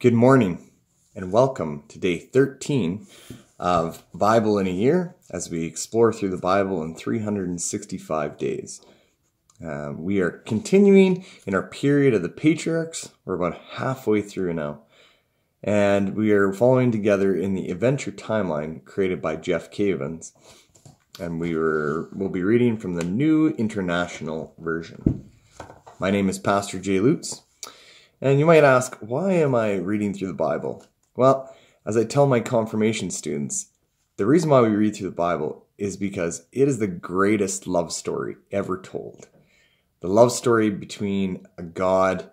Good morning and welcome to day 13 of Bible in a Year as we explore through the Bible in 365 days. We are continuing in our period of the patriarchs. We're about halfway through now. And we are following together in the adventure timeline created by Jeff Cavins. And we'll be reading from the New International Version. My name is Pastor Jay Lutz. And you might ask, why am I reading through the Bible? Well, as I tell my confirmation students, the reason why we read through the Bible is because it is the greatest love story ever told. The love story between a God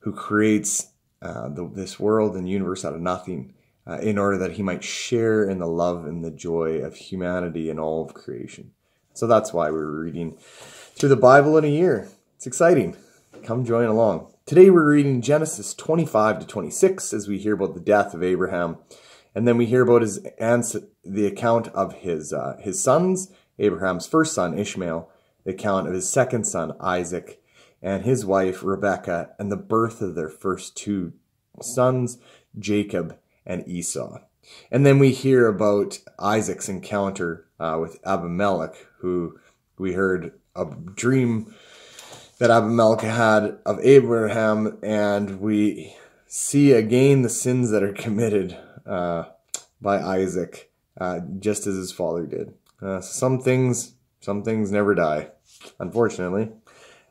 who creates this world and universe out of nothing in order that he might share in the love and the joy of humanity and all of creation. So that's why we're reading through the Bible in a year. It's exciting. Come join along. Today we're reading Genesis 25 to 26 as we hear about the death of Abraham. And then we hear about the account of his sons, Abraham's first son, Ishmael, the account of his second son, Isaac, and his wife, Rebekah, and the birth of their first two sons, Jacob and Esau. And then we hear about Isaac's encounter with Abimelech, who we heard a dream that Abimelech had of Abraham, and we see again the sins that are committed by Isaac, just as his father did. Some things never die, unfortunately.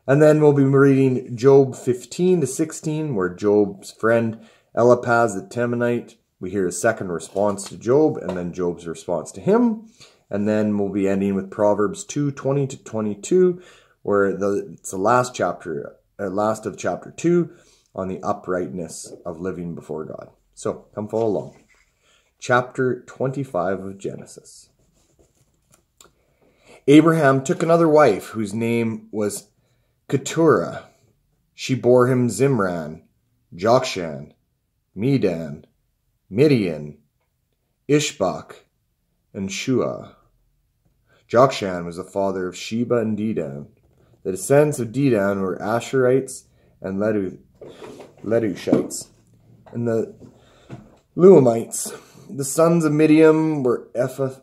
And then we'll be reading Job 15 to 16, where Job's friend Eliphaz the Temanite, we hear his second response to Job, and then Job's response to him. And then we'll be ending with Proverbs 2:20 to 22, where it's the last of chapter 2 on the uprightness of living before God. So come follow along. Chapter 25 of Genesis. Abraham took another wife whose name was Keturah. She bore him Zimran, Jokshan, Medan, Midian, Ishbak, and Shua. Jokshan was the father of Sheba and Dedan. The descendants of Dedan were Asherites and Letushites, and the Luamites. The sons of Midian were Epher,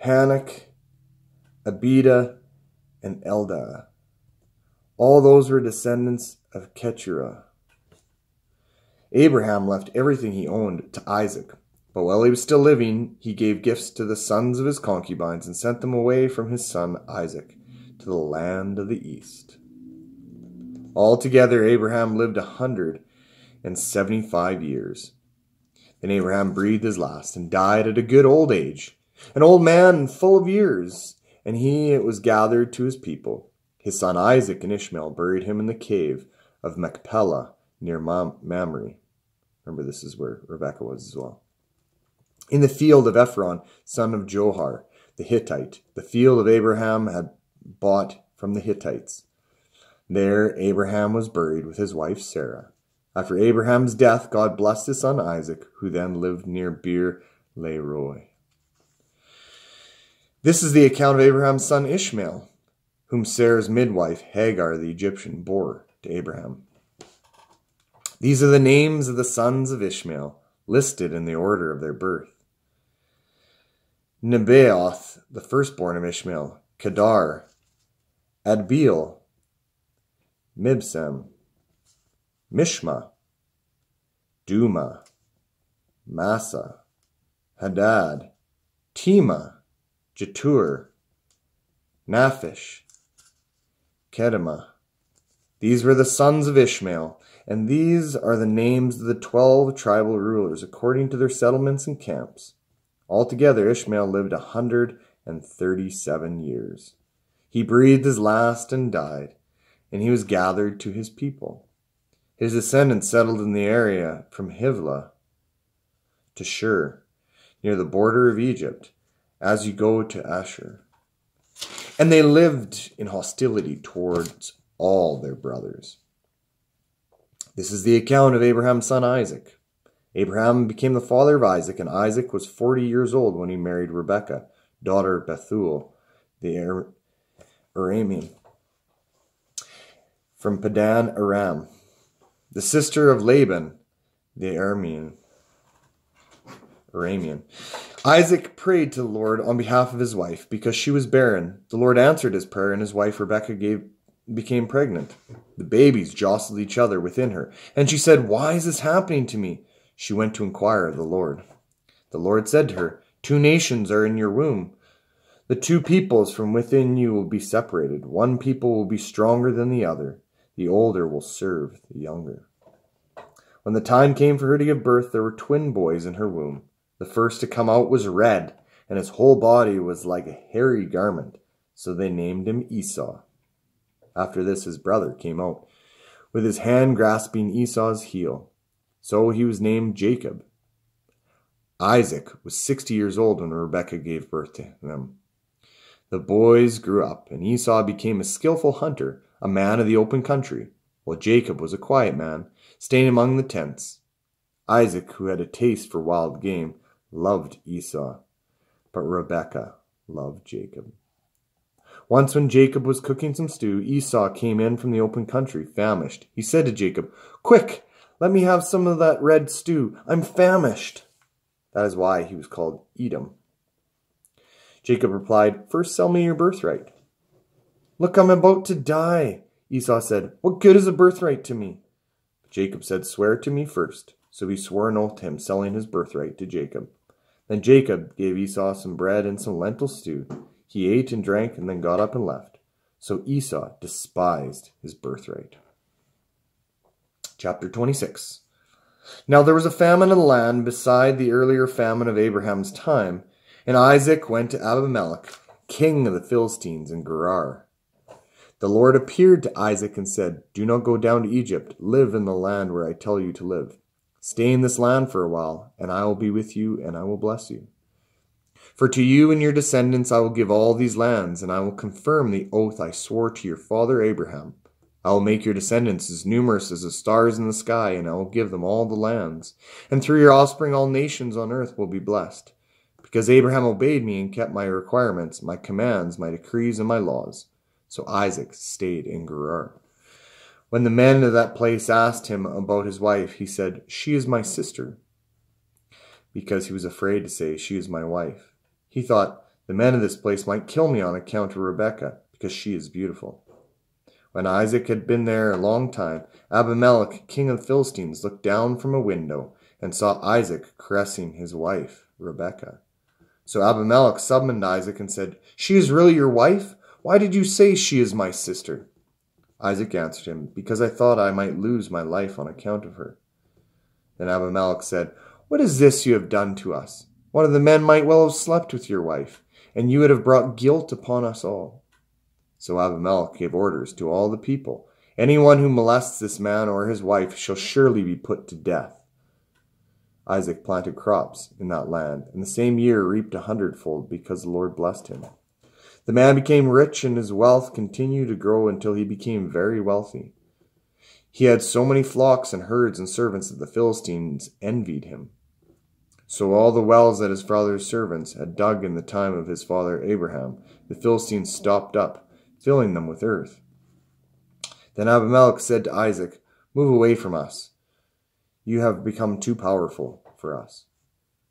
Hanok, Abida, and Eldah. All those were descendants of Keturah. Abraham left everything he owned to Isaac. But while he was still living, he gave gifts to the sons of his concubines and sent them away from his son Isaac to the land of the east. Altogether, Abraham lived 175 years. Then Abraham breathed his last and died at a good old age, an old man and full of years, and he was gathered to his people. His son Isaac and Ishmael buried him in the cave of Machpelah near Mamre. Remember, this is where Rebekah was as well. In the field of Ephron, son of Johar, the Hittite, the field of Abraham had bought from the Hittites. There Abraham was buried with his wife Sarah. After Abraham's death, God blessed his son Isaac, who then lived near Beer Leroy. This is the account of Abraham's son Ishmael, whom Sarah's midwife Hagar the Egyptian bore to Abraham. These are the names of the sons of Ishmael, listed in the order of their birth. Nebaioth, the firstborn of Ishmael, Kedar, Adbeel, Mibsam, Mishma, Duma, Massa, Hadad, Tema, Jetur, Naphish, Kedemah. These were the sons of Ishmael, and these are the names of the 12 tribal rulers according to their settlements and camps. Altogether, Ishmael lived 137 years. He breathed his last and died, and he was gathered to his people. His descendants settled in the area from Hivlah to Shur, near the border of Egypt, as you go to Ashur. And they lived in hostility towards all their brothers. This is the account of Abraham's son Isaac. Abraham became the father of Isaac, and Isaac was 40 years old when he married Rebekah, daughter of Bethuel, the Aramean, from Padan Aram. the sister of Laban, the Aramean. Isaac prayed to the Lord on behalf of his wife because she was barren. The Lord answered his prayer, and his wife Rebekah became pregnant. The babies jostled each other within her, and she said, "Why is this happening to me?" She went to inquire of the Lord. The Lord said to her, "Two nations are in your womb. The two peoples from within you will be separated. One people will be stronger than the other. The older will serve the younger." When the time came for her to give birth, there were twin boys in her womb. The first to come out was red, and his whole body was like a hairy garment, so they named him Esau. After this his brother came out, with his hand grasping Esau's heel. So he was named Jacob. Isaac was 60 years old when Rebekah gave birth to them. The boys grew up, and Esau became a skillful hunter, a man of the open country, while Jacob was a quiet man, staying among the tents. Isaac, who had a taste for wild game, loved Esau, but Rebekah loved Jacob. Once when Jacob was cooking some stew, Esau came in from the open country, famished. He said to Jacob, "Quick, let me have some of that red stew. I'm famished." That is why he was called Edom. Jacob replied, "First sell me your birthright." "Look, I'm about to die." Esau said, "What good is a birthright to me?" But Jacob said, "Swear to me first." So he swore an oath to him, selling his birthright to Jacob. Then Jacob gave Esau some bread and some lentil stew. He ate and drank and then got up and left. So Esau despised his birthright. Chapter 26. Now there was a famine in the land beside the earlier famine of Abraham's time, and Isaac went to Abimelech, king of the Philistines, in Gerar. The Lord appeared to Isaac and said, "Do not go down to Egypt. Live in the land where I tell you to live. Stay in this land for a while, and I will be with you, and I will bless you. For to you and your descendants I will give all these lands, and I will confirm the oath I swore to your father Abraham. I will make your descendants as numerous as the stars in the sky, and I will give them all the lands. And through your offspring all nations on earth will be blessed. Because Abraham obeyed me and kept my requirements, my commands, my decrees, and my laws." So Isaac stayed in Gerar. When the men of that place asked him about his wife, he said, "She is my sister," because he was afraid to say, "She is my wife." He thought, "The men of this place might kill me on account of Rebekah, because she is beautiful." When Isaac had been there a long time, Abimelech, king of the Philistines, looked down from a window and saw Isaac caressing his wife, Rebekah. So Abimelech summoned Isaac and said, "She is really your wife? Why did you say she is my sister?" Isaac answered him, "Because I thought I might lose my life on account of her." Then Abimelech said, "What is this you have done to us? One of the men might well have slept with your wife, and you would have brought guilt upon us all." So Abimelech gave orders to all the people, "Anyone who molests this man or his wife shall surely be put to death." Isaac planted crops in that land, and the same year reaped 100-fold, because the Lord blessed him. The man became rich, and his wealth continued to grow until he became very wealthy. He had so many flocks and herds and servants that the Philistines envied him. So all the wells that his father's servants had dug in the time of his father Abraham, the Philistines stopped up, filling them with earth. Then Abimelech said to Isaac, "Move away from us. You have become too powerful for us."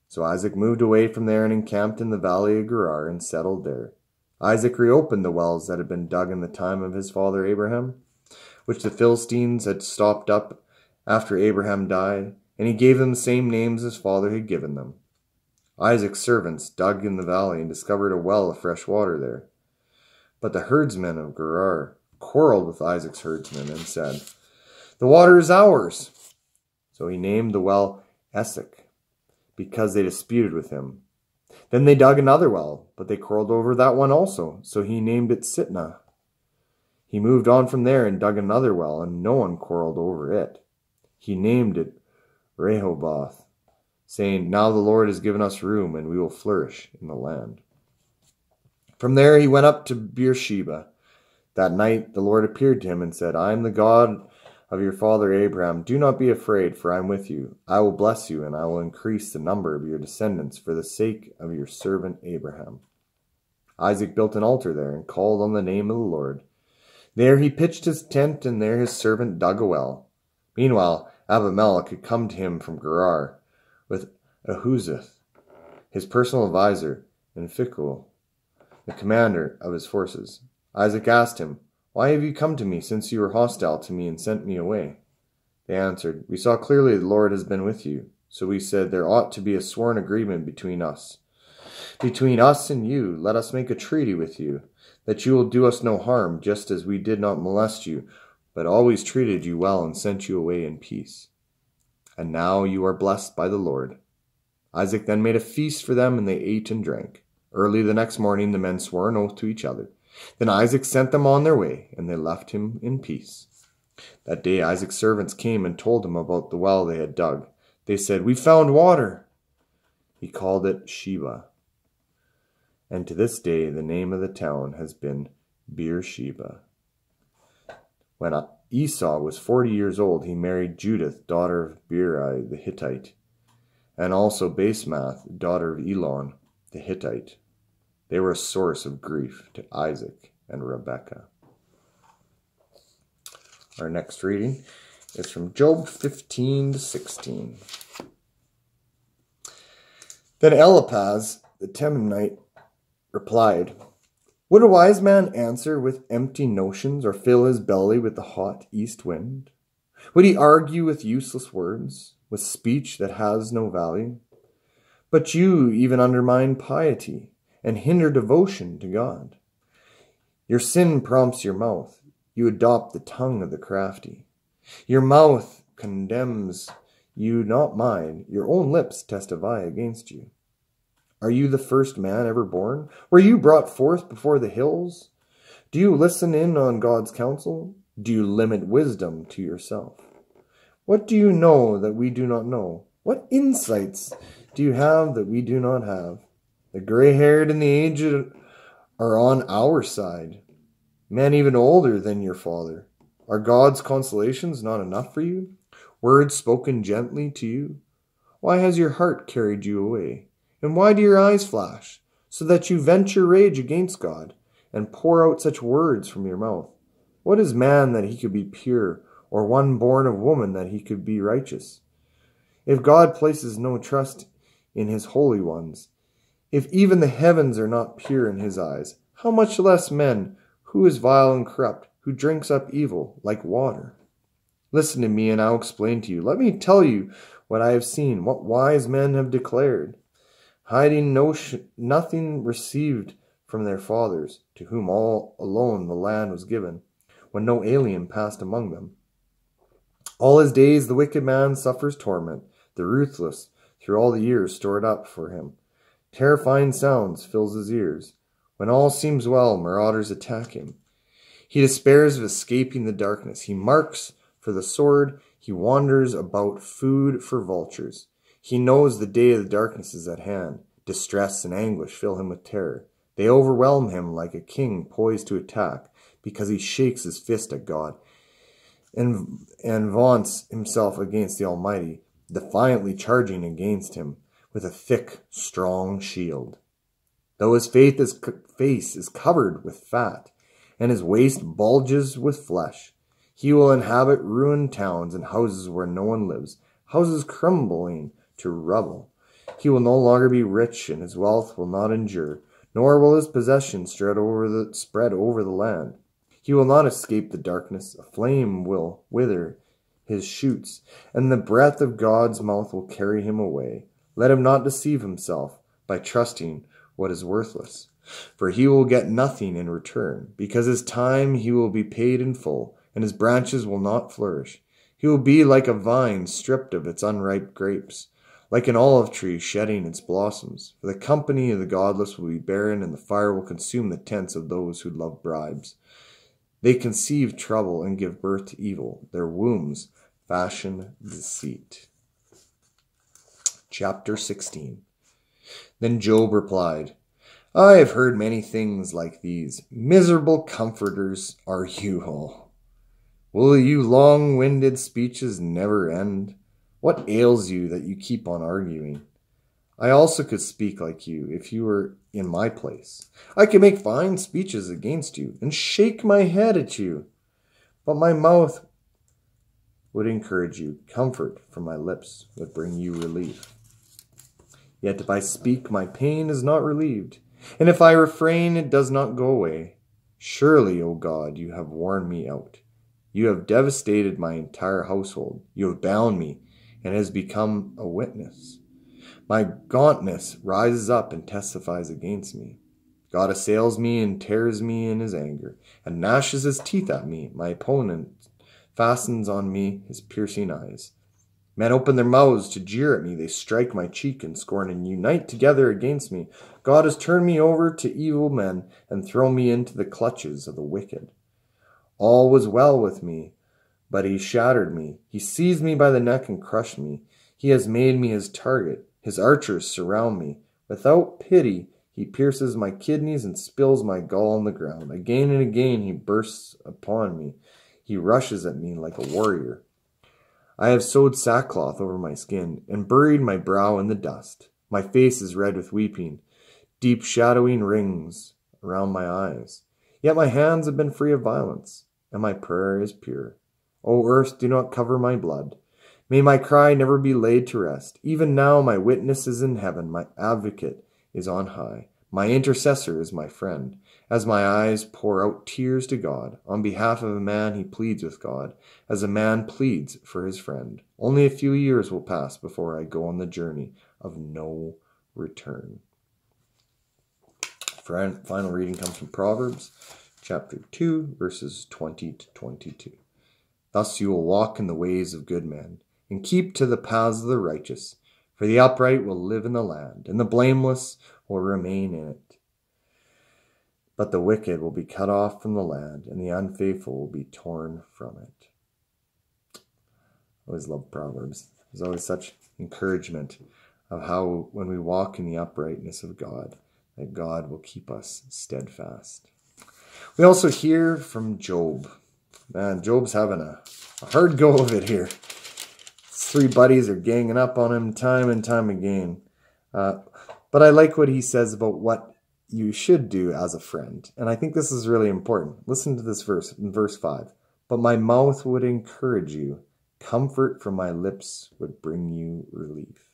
So Isaac moved away from there and encamped in the valley of Gerar and settled there. Isaac reopened the wells that had been dug in the time of his father Abraham, which the Philistines had stopped up after Abraham died, and he gave them the same names his father had given them. Isaac's servants dug in the valley and discovered a well of fresh water there. But the herdsmen of Gerar quarreled with Isaac's herdsmen and said, "The water is ours." So he named the well Esek, because they disputed with him. Then they dug another well, but they quarreled over that one also, so he named it Sitnah. He moved on from there and dug another well, and no one quarreled over it. He named it Rehoboth, saying, "Now the Lord has given us room, and we will flourish in the land." From there he went up to Beersheba. That night the Lord appeared to him and said, "I am the God of your father Abraham. Do not be afraid, for I am with you. I will bless you, and I will increase the number of your descendants for the sake of your servant Abraham." Isaac built an altar there and called on the name of the Lord. There he pitched his tent, and there his servant dug a well. Meanwhile, Abimelech had come to him from Gerar with Ahuzeth, his personal advisor, and Phicol, the commander of his forces. Isaac asked him, "Why have you come to me, since you were hostile to me and sent me away?" They answered, "We saw clearly the Lord has been with you. So we said, there ought to be a sworn agreement between us. Between us and you, let us make a treaty with you, that you will do us no harm, just as we did not molest you, but always treated you well and sent you away in peace. And now you are blessed by the Lord." Isaac then made a feast for them, and they ate and drank. Early the next morning the men swore an oath to each other. Then Isaac sent them on their way, and they left him in peace. That day Isaac's servants came and told him about the well they had dug. They said, "We found water." He called it Sheba. And to this day the name of the town has been Beersheba. When Esau was 40 years old, he married Judith, daughter of Beeri the Hittite, and also Basemath, daughter of Elon the Hittite. They were a source of grief to Isaac and Rebekah. Our next reading is from Job 15 to 16. Then Eliphaz the Temanite replied, "Would a wise man answer with empty notions, or fill his belly with the hot east wind? Would he argue with useless words, with speech that has no value? But you even undermine piety and hinder devotion to God. Your sin prompts your mouth. You adopt the tongue of the crafty. Your mouth condemns you, not mine. Your own lips testify against you. Are you the first man ever born? Were you brought forth before the hills? Do you listen in on God's counsel? Do you limit wisdom to yourself? What do you know that we do not know? What insights do you have that we do not have? The gray-haired and the aged are on our side, men even older than your father. Are God's consolations not enough for you? Words spoken gently to you? Why has your heart carried you away? And why do your eyes flash, so that you vent your rage against God, and pour out such words from your mouth? What is man that he could be pure, or one born of woman that he could be righteous? If God places no trust in his holy ones, if even the heavens are not pure in his eyes, how much less men, who is vile and corrupt, who drinks up evil like water? Listen to me, and I'll explain to you. Let me tell you what I have seen, what wise men have declared. Hiding nothing received from their fathers, to whom all alone the land was given, when no alien passed among them. All his days the wicked man suffers torment, the ruthless, through all the years stored up for him. Terrifying sounds fills his ears. When all seems well, marauders attack him. He despairs of escaping the darkness. He marks for the sword. He wanders about food for vultures. He knows the day of the darkness is at hand. Distress and anguish fill him with terror. They overwhelm him like a king poised to attack, because he shakes his fist at God and vaunts himself against the Almighty, defiantly charging against him with a thick, strong shield. Though his face is covered with fat, and his waist bulges with flesh, he will inhabit ruined towns and houses where no one lives, houses crumbling to rubble. He will no longer be rich, and his wealth will not endure, nor will his possessions spread over the land. He will not escape the darkness. A flame will wither his shoots, and the breath of God's mouth will carry him away. Let him not deceive himself by trusting what is worthless, for he will get nothing in return. Because his time he will be paid in full, and his branches will not flourish. He will be like a vine stripped of its unripe grapes, like an olive tree shedding its blossoms. For the company of the godless will be barren, and the fire will consume the tents of those who love bribes. They conceive trouble and give birth to evil. Their wombs fashion deceit. Chapter 16. Then Job replied, I have heard many things like these. Miserable comforters are you all. Will you long-winded speeches never end? What ails you that you keep on arguing? I also could speak like you if you were in my place. I could make fine speeches against you and shake my head at you. But my mouth would encourage you. Comfort from my lips would bring you relief. Yet if I speak, my pain is not relieved. And if I refrain, it does not go away. Surely, O God, you have worn me out. You have devastated my entire household. You have bound me, and has become a witness. My gauntness rises up and testifies against me. God assails me and tears me in his anger, and gnashes his teeth at me. My opponent fastens on me his piercing eyes. Men open their mouths to jeer at me. They strike my cheek in scorn and unite together against me. God has turned me over to evil men and thrown me into the clutches of the wicked. All was well with me, but he shattered me. He seized me by the neck and crushed me. He has made me his target. His archers surround me. Without pity, he pierces my kidneys and spills my gall on the ground. Again and again he bursts upon me. He rushes at me like a warrior. I have sewed sackcloth over my skin and buried my brow in the dust. My face is red with weeping, deep shadowing rings around my eyes. Yet my hands have been free of violence, and my prayer is pure. O earth, do not cover my blood. May my cry never be laid to rest. Even now my witness is in heaven, my advocate is on high. My intercessor is my friend. As my eyes pour out tears to God, on behalf of a man he pleads with God, as a man pleads for his friend. Only a few years will pass before I go on the journey of no return. Final reading comes from Proverbs chapter 2, verses 20 to 22. Thus you will walk in the ways of good men, and keep to the paths of the righteous, for the upright will live in the land, and the blameless will remain in it. But the wicked will be cut off from the land, and the unfaithful will be torn from it. I always love Proverbs. There's always such encouragement of how when we walk in the uprightness of God, that God will keep us steadfast. We also hear from Job. Man, Job's having a hard go of it here. His three buddies are ganging up on him time and time again. But I like what he says about what you should do as a friend. And I think this is really important. Listen to this verse in verse 5. But my mouth would encourage you. Comfort from my lips would bring you relief.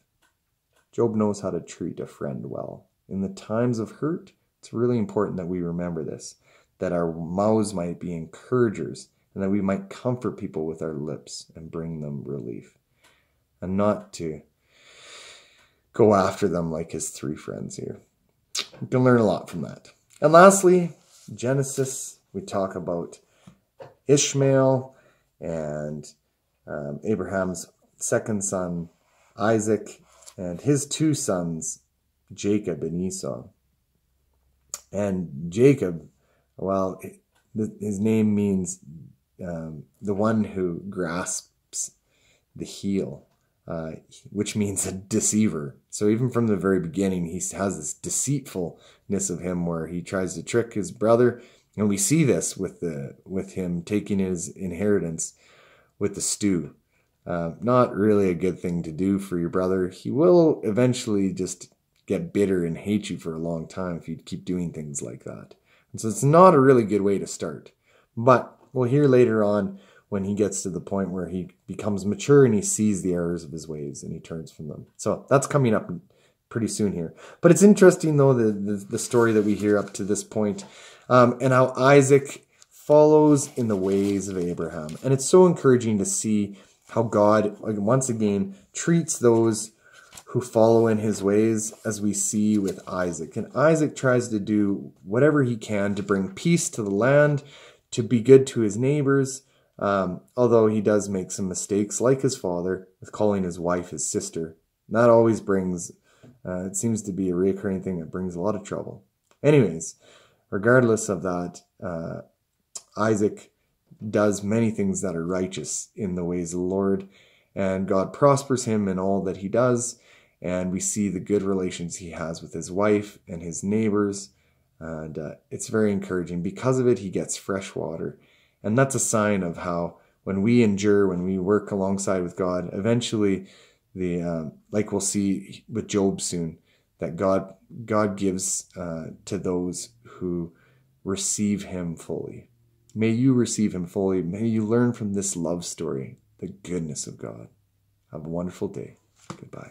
Job knows how to treat a friend well. In the times of hurt, it's really important that we remember this, that our mouths might be encouragers and that we might comfort people with our lips and bring them relief, and not to go after them like his three friends here. We can learn a lot from that. And lastly, Genesis, we talk about Ishmael and Abraham's second son, Isaac, and his two sons, Jacob and Esau. And Jacob, well, his name means the one who grasps the heel, which means a deceiver. So even from the very beginning, he has this deceitfulness of him where he tries to trick his brother. And we see this with him taking his inheritance with the stew. Not really a good thing to do for your brother. He will eventually just get bitter and hate you for a long time if you keep doing things like that. And so it's not a really good way to start. But we'll hear later on when he gets to the point where he becomes mature and he sees the errors of his ways and he turns from them. So that's coming up pretty soon here. But it's interesting, though, the story that we hear up to this point, and how Isaac follows in the ways of Abraham. And it's so encouraging to see how God, once again, treats those who follow in his ways, as we see with Isaac. And Isaac tries to do whatever he can to bring peace to the land, to be good to his neighbors, although he does make some mistakes, like his father, with calling his wife his sister. And that always brings, it seems to be a recurring thing that brings a lot of trouble. Anyways, regardless of that, Isaac does many things that are righteous in the ways of the Lord, and God prospers him in all that he does. And we see the good relations he has with his wife and his neighbors. And it's very encouraging. Because of it, he gets fresh water. And that's a sign of how when we endure, when we work alongside with God, eventually, like we'll see with Job soon, that God gives to those who receive him fully. May you receive him fully. May you learn from this love story the goodness of God. Have a wonderful day. Goodbye.